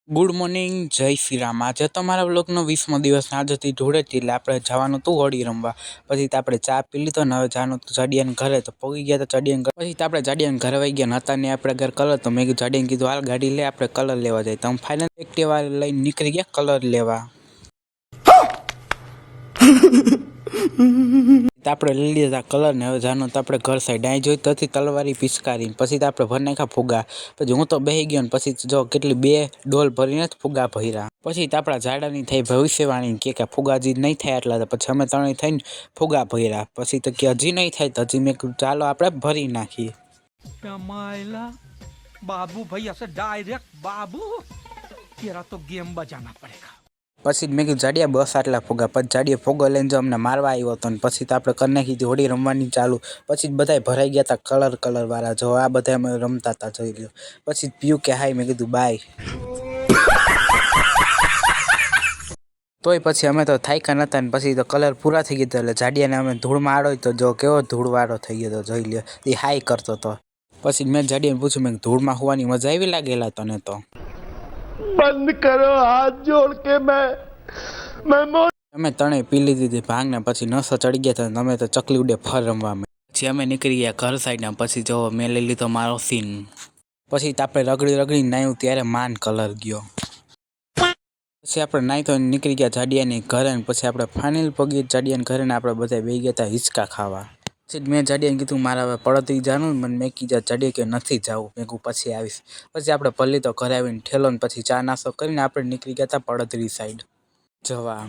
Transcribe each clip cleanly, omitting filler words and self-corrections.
Good morning, જય શ્રી રામ। આજે તો મારા વ્લોગનો 20મો દિવસ, આજ હતી ધૂળેટી એટલે આપણે જવાનું હતું હોળી રમવા। પછી તો આપણે ચા પી લીધો ને હવે જવાનું હતું જાડિયાને ઘરે, તો પહોંચી ગયા તો જાડિયાને ઘરે। પછી તો આપણે જાડિયાને ઘરે વહી ગયા હતા ને આપણે ઘર કલર, તો મેં કીધું જાડિયાને કીધું હાલ ગાડી લે આપણે કલર લેવા જાય। તો અમે ફાઇનલ એક્ટિવા લઈને નીકળી ગયા કલર લેવા। આપણે લઈ લીધા કલર ને હવે જાનું તો આપણે ઘર સાઈડ અહીં જોઈ તો હતી તલવારી પિચકારી। પછી તો આપણે ભરી નાખ્યા ફુગા। પછી હું તો બેસી ગયો ને પછી જો કેટલી 2 ડોલ ભરીને જ ફુગા ભર્યા। પછી તો આપણા ઝાડાની થઈ ભવિષ્યવાણી કે ફુગા હજી નહીં થાય એટલા, તો પછી અમે ત્રણેય થઈને ફુગા ભર્યા। પછી તો કે હજી નહીં થાય, તો હજી મેં કીધું ચાલો આપણે ભરી નાખીએ। बाबू भाई ऐसे डायरेक्ट बाबू तेरा तो गेम बजाना पड़ेगा। પછી મેં કીધું જાડિયા બસ આટલા ફુગા। પછી જાડિયા ફુગો લઈને જો અમને મારવા આવ્યો હતો ને પછી તો આપણે કરી નાખી હતી હોળી રમવાની ચાલુ। પછી બધા ભરાઈ ગયા હતા કલર વાળા, જો આ બધા અમે રમતા હતા જોઈ લો। પછી પીયું કે હાય, મેં કીધું બાય। તોય પછી અમે તો થાક્યા નતા ને પછી તો કલર પૂરા થઈ ગયા એટલે જાડિયાને અમે ધૂળમાં આડો તો જો કેવો ધૂળવાળો થઈ ગયો તો જોઈ લ્યો, એ હાય કરતો હતો। પછી મેં જાડિયાને પૂછ્યું, મેં ધૂળમાં હોવાની મજા આવી લાગેલા તને? તો बंद करो हाथ जोड़ के मैं અમે ત્રણેય પી લીધી હતી ભાંગ ને પછી નસો ચડી ગયા હતા। અમે તો ચકલી ઉડે ફર રમવા। પછી અમે નીકળી ગયા ઘર સાઈડના। પછી જો મેં લઈ લીધો મારો સીન। પછી તો આપણે રગડી નાહ્યું ત્યારે માન કલર ગયો। પછી આપણે નાહી તો નીકળી ગયા જાડિયાની ઘરે ને પછી આપણે ફાઇનલ પગી જાડિયાને ઘરે ને આપણે બધા બેસી ગયા હતા હિંચકા ખાવા। પછી મેં જાડિયાને કીધું મારા હવે પડતી જાનું, મને મેં કીધા જાડિયા કે નથી જવું, મેં કહું પછી આવીશ। પછી આપણે ભલી તો ઘરે આવીને ઠેલો ને પછી ચા નાસ્તો કરીને આપણે નીકળી ગયા હતા પડતરી સાઈડ જવા।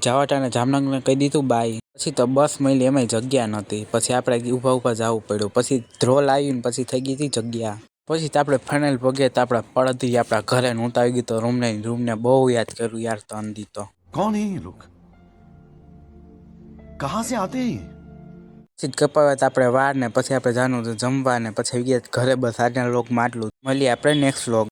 જવાટાને જામનગરને કહી દીધું બાય। પછી તો બસ મળી એમાંય જગ્યા નહોતી। પછી આપણે ઊભા જવું પડ્યું। પછી ધ્રોલ આવીને પછી થઈ ગઈ હતી જગ્યા। પછી તો આપણે ફાઇનલ પગે તો આપણા પડતી આપણા ઘરે હું તો આવી ગઈ તો રૂમને બહુ યાદ કર્યું યાર। તો અંદી તો कौन है ये लोग कहां से आते हैं? પછી કપાવ્યા તો આપણે વાર ને પછી આપણે જાનું તો જમવા ને પછી આવી ગયા ઘરે। બસ આજના વ્લોગમાં આટલું, મળીએ આપણે નેક્સ્ટ વ્લોગ।